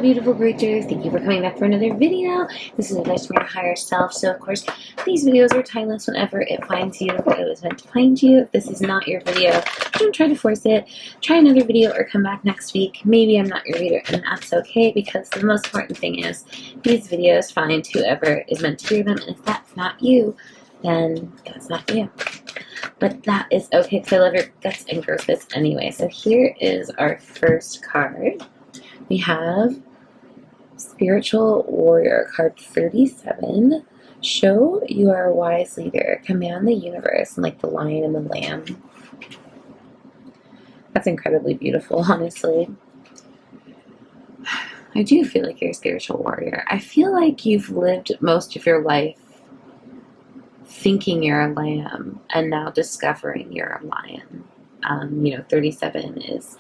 beautiful creatures. Thank you for coming back for another video. This is advice from your higher self. So of course, these videos are timeless whenever it finds you. It was meant to find you. If this is not your video, don't try to force it. Try another video or come back next week. Maybe I'm not your reader, and that's okay, because the most important thing is these videos find whoever is meant to hear them, and if that's not you, then that's not you. But that is okay, because I love your guts and gross bits anyway. So here is our first card. We have Spiritual Warrior, card 37. Show you are a wise leader. Command the universe, and like the lion and the lamb. That's incredibly beautiful, honestly. I do feel like you're a spiritual warrior. I feel like you've lived most of your life thinking you're a lamb and now discovering you're a lion. 37 is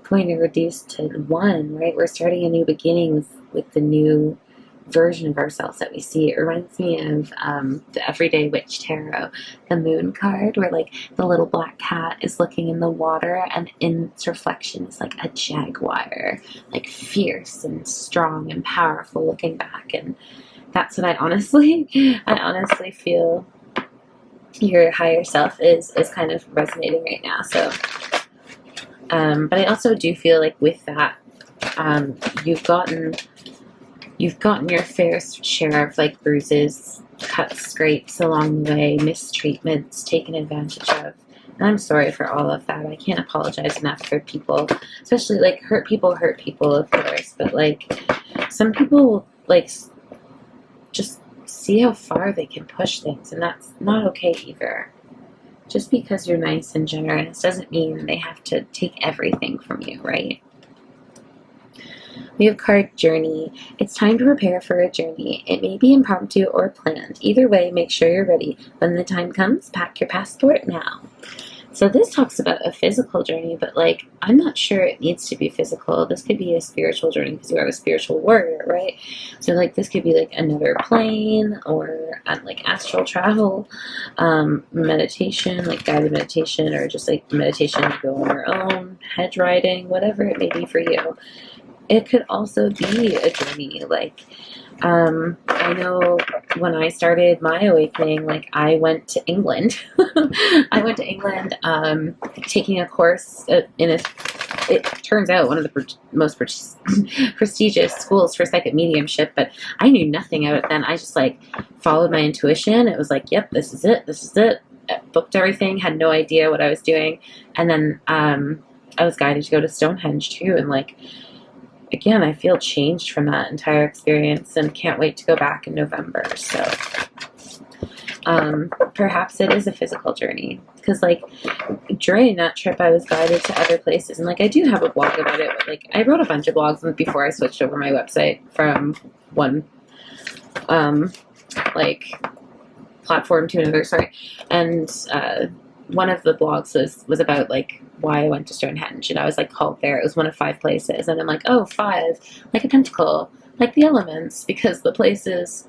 going to reduce to 1, right? We're starting a new beginning with the new version of ourselves that we see. It reminds me of the Everyday Witch Tarot, the moon card, where like the little black cat is looking in the water, and in its reflection is like a jaguar, like fierce and strong and powerful looking back. And that's what I honestly feel your higher self is kind of resonating right now. So but I also do feel like with that, you've gotten your fair share of like bruises, cuts, scrapes along the way, mistreatments, taken advantage of. And I'm sorry for all of that. I can't apologize enough for people, especially like hurt people, of course. But like some people like just see how far they can push things, and that's not okay either. Just because you're nice and generous doesn't mean they have to take everything from you, right? We have card Journey. It's time to prepare for a journey. It may be impromptu or planned. Either way, make sure you're ready. When the time comes, pack your passport now. So this talks about a physical journey, but like, I'm not sure it needs to be physical. This could be a spiritual journey because you are a spiritual warrior, right? So like, this could be like another plane, or like astral travel, meditation, like guided meditation, or just like meditation to go on your own, hedge riding, whatever it may be for you. It could also be a journey. Like, I know when I started my awakening, like I went to England. I went to England, taking a course it turns out one of the most prestigious schools for psychic mediumship, but I knew nothing of it then. I just like followed my intuition. It was like, yep, this is it. I booked everything, had no idea what I was doing. And then, I was guided to go to Stonehenge too. And like, again, I feel changed from that entire experience and can't wait to go back in November. So perhaps it is a physical journey, because like during that trip I was guided to other places, and like I do have a blog about it, but like I wrote a bunch of blogs before I switched over my website from one like platform to another, and one of the blogs was about like why I went to Stonehenge, and I was like called there. It was one of 5 places, and I'm like, oh, 5, like a pentacle, like the elements, because the places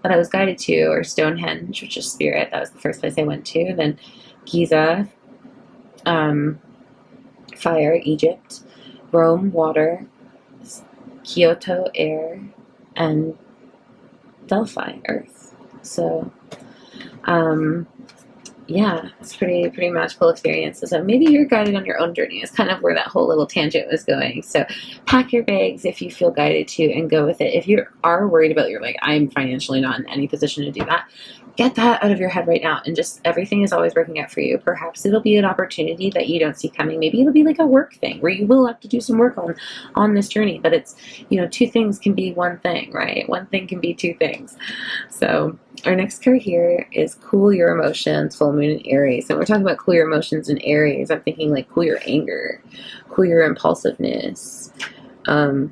that I was guided to are Stonehenge, which is spirit. That was the first place I went to. And then Giza, fire, Egypt, Rome, water, Kyoto, air, and Delphi, earth. So yeah, it's pretty magical experiences. So maybe you're guided on your own journey is kind of where that whole little tangent was going. So pack your bags if you feel guided to, and go with it. If you are worried about, you're like, I'm financially not in any position to do that, get that out of your head right now, and just everything is always working out for you. Perhaps it'll be an opportunity that you don't see coming. Maybe it'll be like a work thing where you will have to do some work on this journey, but it's, 2 things can be one thing, right? One thing can be 2 things. So our next card here is Cool Your Emotions, Full Moon in Aries. And we're talking about cool your emotions in Aries. I'm thinking like cool your anger, cool your impulsiveness, learn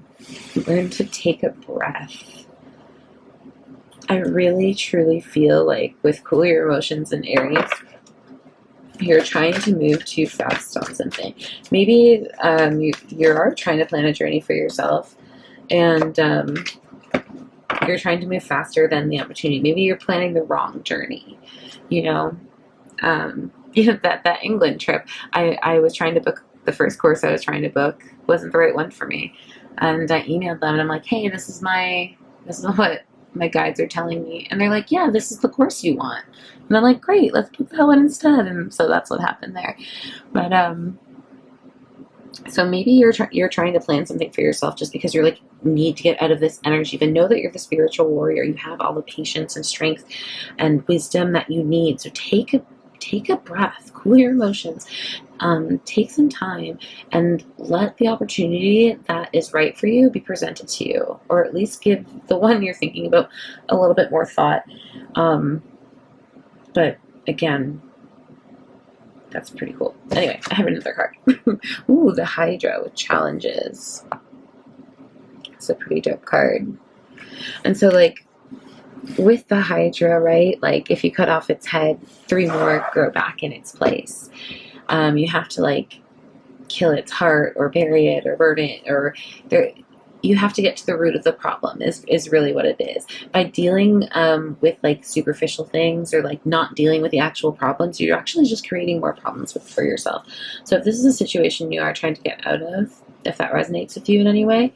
to take a breath. I really truly feel like with cool your emotions in Aries, you're trying to move too fast on something. Maybe you are trying to plan a journey for yourself, and you're trying to move faster than the opportunity. Maybe you're planning the wrong journey. That England trip, I was trying to book, the first course I was trying to book wasn't the right one for me. And I emailed them and I'm like, hey, this is what my guides are telling me. And they're like, yeah, this is the course you want. And I'm like, great, let's put that one instead. And so that's what happened there. But so maybe you're trying to plan something for yourself just because you're like, need to get out of this energy, but know that you're the spiritual warrior. You have all the patience and strength and wisdom that you need. So take a breath, cool your emotions, take some time and let the opportunity that is right for you be presented to you, or at least give the one you're thinking about a little bit more thought. But again, that's pretty cool. Anyway, I have another card. Ooh, the Hydra with challenges. It's a pretty dope card. And so, like, with the Hydra, right, like, if you cut off its head, 3 more grow back in its place. You have to, like, kill its heart or bury it or burn it, or you have to get to the root of the problem is really what it is. By dealing with like superficial things, or like not dealing with the actual problems, you're actually just creating more problems for yourself. So if this is a situation you are trying to get out of, if that resonates with you in any way,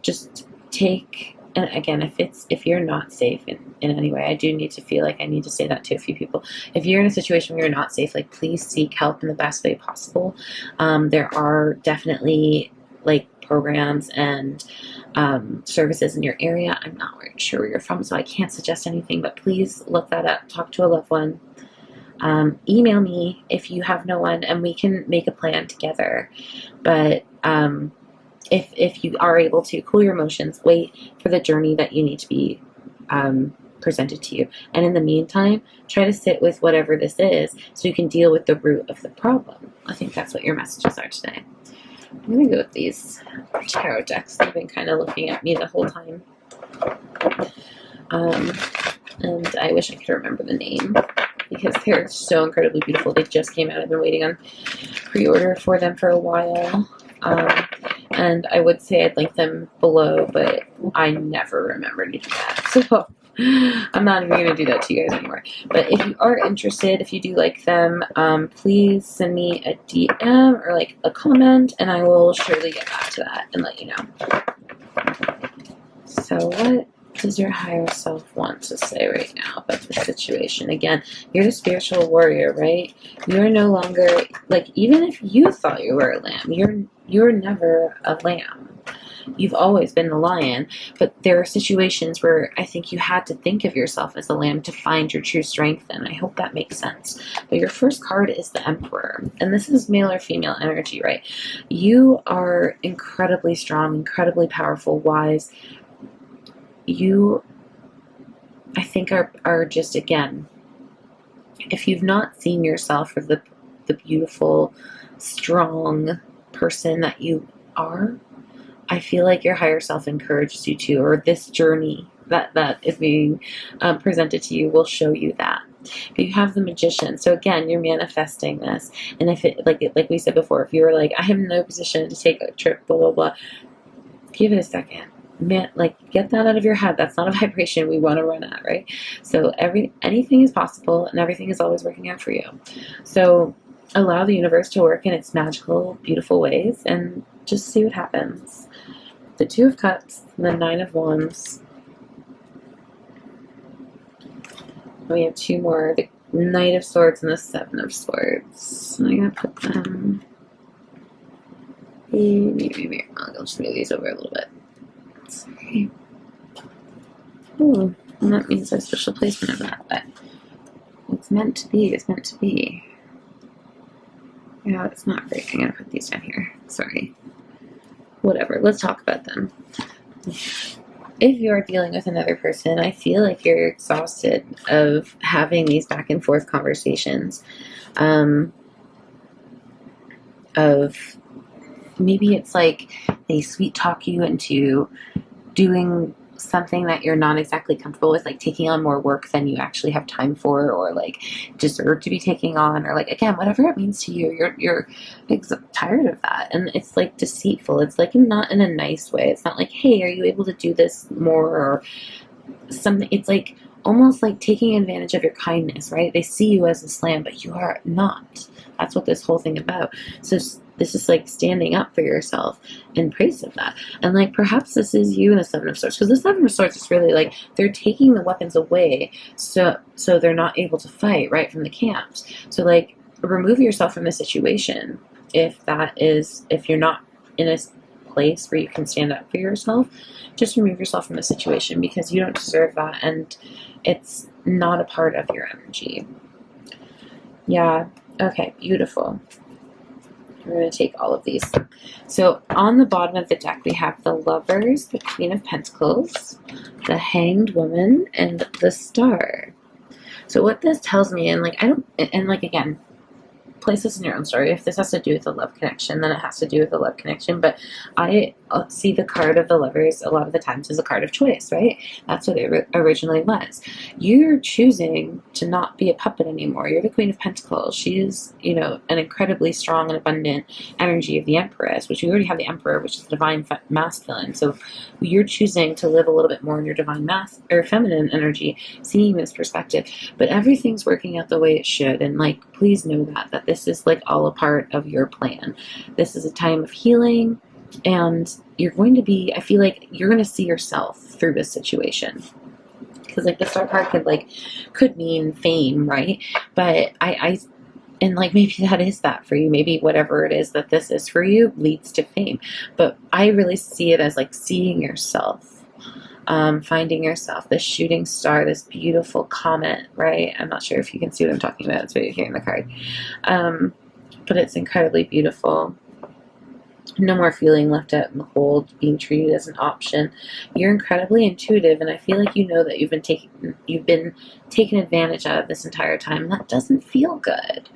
just take, and again, if you're not safe in any way, I do need to feel like I need to say that to a few people. If you're in a situation where you're not safe, like, please seek help in the best way possible. There are definitely like programs and services in your area. I'm not really sure where you're from, so I can't suggest anything, but please look that up. Talk to a loved one. Email me if you have no one, and we can make a plan together. But if you are able to cool your emotions, wait for the journey that you need to be presented to you. And in the meantime, try to sit with whatever this is so you can deal with the root of the problem. I think that's what your messages are today. I'm going to go with these tarot decks. They've been kind of looking at me the whole time. And I wish I could remember the name because they're so incredibly beautiful. They just came out. I've been waiting on pre-order for them for a while. And I would say I'd link them below, but I never remember to do that. So I'm not even going to do that to you guys anymore. But if you are interested, if you do like them, please send me a DM or like a comment, and I will surely get back to that and let you know. So what does your higher self want to say right now about the situation? Again, you're the spiritual warrior, right? You're no longer, like, even if you thought you were a lamb, you're never a lamb. You've always been the lion, but there are situations where I think you had to think of yourself as a lamb to find your true strength, and I hope that makes sense. But your first card is the Emperor, and this is male or female energy, right? You are incredibly strong, incredibly powerful, wise. You, I think, are just, again, if you've not seen yourself for the beautiful, strong person that you are, I feel like your higher self encourages you to, or this journey that is being presented to you will show you that. But you have the Magician, so again, you're manifesting this. And if it, like we said before, if you were like, I am in no position to take a trip, blah blah blah, give it a second. Get that out of your head. That's not a vibration we want to run at, right? So anything is possible, and everything is always working out for you. So allow the universe to work in its magical, beautiful ways, and just see what happens. The Two of Cups, the Nine of Wands. We have 2 more, the Knight of Swords and the Seven of Swords. I'm going to put them... Maybe I'll just move these over a little bit. Sorry. Oh, and that means there's special placement of that, but what's meant to be is meant to be. Yeah, it's not great. I'm going to put these down here. Sorry. Whatever, let's talk about them. If you're dealing with another person, I feel like you're exhausted of having these back and forth conversations. Of maybe it's like they sweet talk you into doing something that you're not exactly comfortable with, like taking on more work than you actually have time for, or like deserve to be taking on, or like, again, whatever it means to you, you're tired of that, and it's like deceitful. It's like not in a nice way. It's not like, hey, are you able to do this more, or something. It's like almost like taking advantage of your kindness, right? They see you as a slam, but you are not. That's what this whole thing about. So This is like standing up for yourself in praise of that. And like perhaps this is you in the Seven of Swords, because the Seven of Swords is really like they're taking the weapons away so they're not able to fight, right, from the camps. So like remove yourself from the situation if you're not in a place where you can stand up for yourself. Just remove yourself from the situation, because you don't deserve that, and it's not a part of your energy. Yeah. Okay, beautiful. We're going to take all of these. So on the bottom of the deck, we have the Lovers, the Queen of Pentacles, the Hanged Woman, and the Star. So what this tells me, and like again, place this in your own story. If this has to do with a love connection, then it has to do with a love connection. But I see the card of the Lovers a lot of the times as a card of choice, right? That's what it originally was. You're choosing to not be a puppet anymore. You're the Queen of Pentacles. She is, an incredibly strong and abundant energy of the Empress, which we already have the Emperor, which is the divine masculine. So you're choosing to live a little bit more in your divine feminine energy, seeing this perspective. But everything's working out the way it should. And like, please know that this is like all a part of your plan. This is a time of healing, and you're going to be, I feel like you're going to see yourself through this situation. Because like the Star card could mean fame, right? But and like maybe that is that for you. Maybe whatever it is that this is for you leads to fame. But I really see it as like seeing yourself. Finding yourself, this shooting star, this beautiful comet, right? I'm not sure if you can see what I'm talking about. It's right here in the card. But it's incredibly beautiful. No more feeling left out in the cold, being treated as an option. You're incredibly intuitive, and I feel like you know that you've been taken advantage of this entire time, and that doesn't feel good.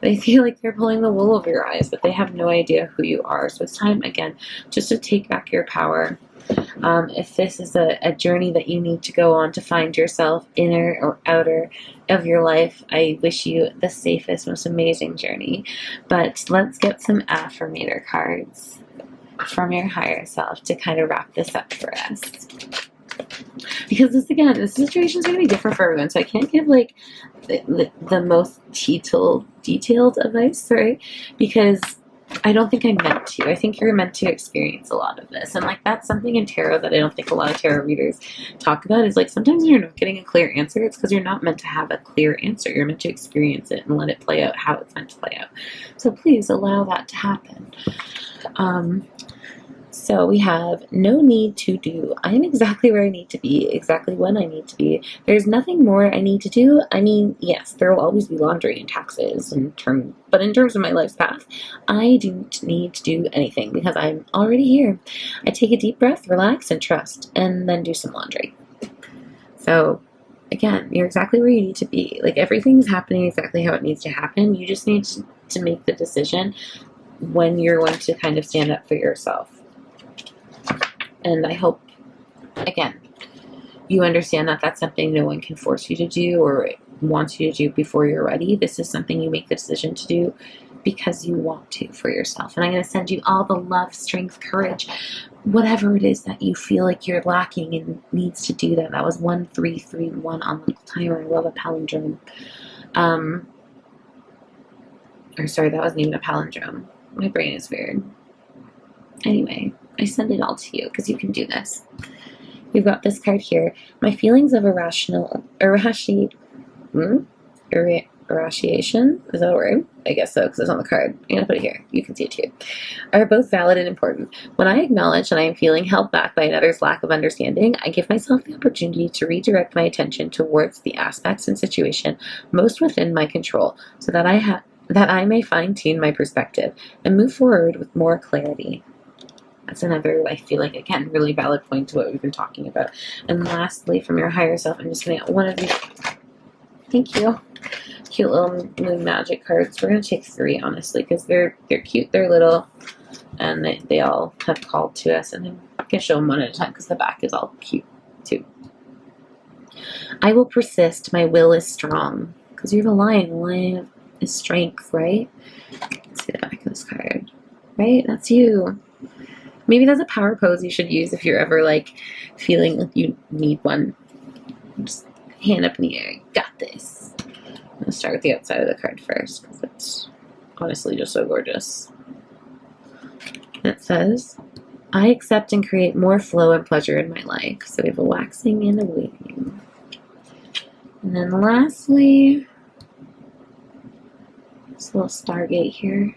They feel like they're pulling the wool over your eyes, but they have no idea who you are. So it's time, again, just to take back your power. If this is a journey that you need to go on to find yourself, inner or outer of your life, I wish you the safest, most amazing journey. But let's get some affirmator cards from your higher self to kind of wrap this up for us. Because this situation is going to be different for everyone, so I can't give like the most detailed advice, right? Because I don't think I'm meant to. I think you're meant to experience a lot of this. And like that's something in tarot that I don't think a lot of tarot readers talk about, is like sometimes when you're not getting a clear answer, it's because you're not meant to have a clear answer. You're meant to experience it and let it play out how it's meant to play out. So please allow that to happen. So we have no need to do. I am exactly where I need to be, exactly when I need to be. There's nothing more I need to do. I mean, yes, there will always be laundry and taxes, but in terms of my life's path, I don't need to do anything because I'm already here. I take a deep breath, relax, and trust, and then do some laundry. So again, you're exactly where you need to be. Like everything is happening exactly how it needs to happen. You just need to make the decision when you're going to kind of stand up for yourself. And I hope, again, you understand that that's something no one can force you to do or wants you to do before you're ready. This is something you make the decision to do because you want to for yourself. And I'm going to send you all the love, strength, courage, whatever it is that you feel like you're lacking and needs to do that. That was 1331 on the timer. I love a palindrome. That wasn't even a palindrome. My brain is weird. Anyway, I send it all to you because you can do this. We've got this card here. My feelings of irrational, irratiation, is that a word? I guess so, because it's on the card. I'm going to put it here. You can see it too. Are both valid and important. When I acknowledge that I am feeling held back by another's lack of understanding, I give myself the opportunity to redirect my attention towards the aspects and situation most within my control, so that I may fine-tune my perspective and move forward with more clarity. That's another, I feel like, again, really valid point to what we've been talking about. And lastly, from your higher self, I'm just going to get one of these. Thank you. Cute little moon magic cards. We're going to take 3, honestly, because they're cute, they're little, and they all have called to us. And I'm going to show them one at a time because the back is all cute, too. I will persist. My will is strong. Because you're the lion. The lion is strength, right? Let's see the back of this card. Right? That's you. Maybe that's a power pose you should use if you're ever like feeling like you need one. Just hand up in the air. Got this. I'm going to start with the outside of the card first because it's honestly just so gorgeous. that says, I accept and create more flow and pleasure in my life. So we have a waxing and a waning. And then lastly, this little stargate here.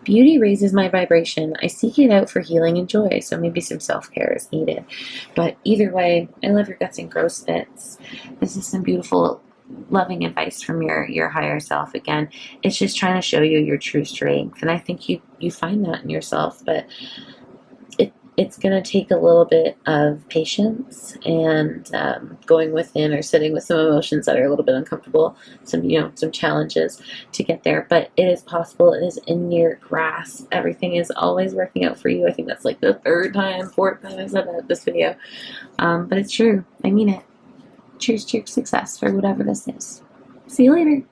Beauty raises my vibration. I seek it out for healing and joy. So maybe some self-care is needed. But either way, I love your guts and gross fits. This is some beautiful, loving advice from your higher self. Again, it's just trying to show you your true strength. And I think you find that in yourself. But it's going to take a little bit of patience and going within or sitting with some emotions that are a little bit uncomfortable, some challenges to get there. But it is possible. It is in your grasp. Everything is always working out for you. I think that's like the fourth time I've said that in this video. But it's true. I mean it. Cheers to your success for whatever this is. See you later.